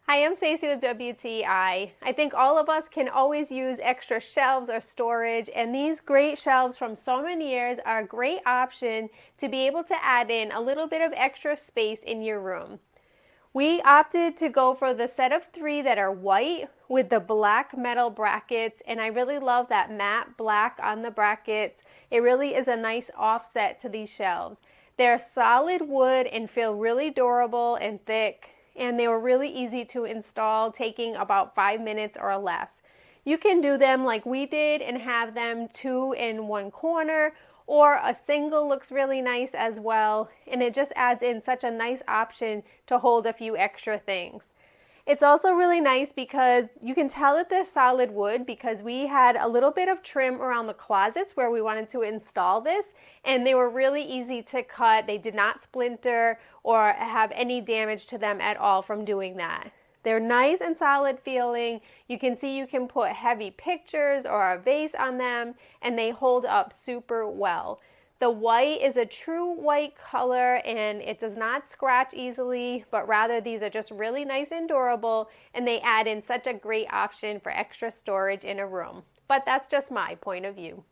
Hi, I'm Stacey with WTI. I think all of us can always use extra shelves or storage, and these great shelves from SAUMONIERES are a great option to be able to add in a little bit of extra space in your room. We opted to go for the set of 3 that are white with the black metal brackets, and I really love that matte black on the brackets. It really is a nice offset to these shelves. They're solid wood and feel really durable and thick, and they were really easy to install, taking about 5 minutes or less. You can do them like we did and have them 2 in one corner, or a single looks really nice as well, and it just adds in such a nice option to hold a few extra things. It's also really nice because you can tell that they're solid wood because we had a little bit of trim around the closets where we wanted to install this, and they were really easy to cut. They did not splinter or have any damage to them at all from doing that. They're nice and solid feeling. You can see you can put heavy pictures or a vase on them, and they hold up super well. The white is a true white color, and it does not scratch easily, but rather these are just really nice and durable, and they add in such a great option for extra storage in a room. But that's just my point of view.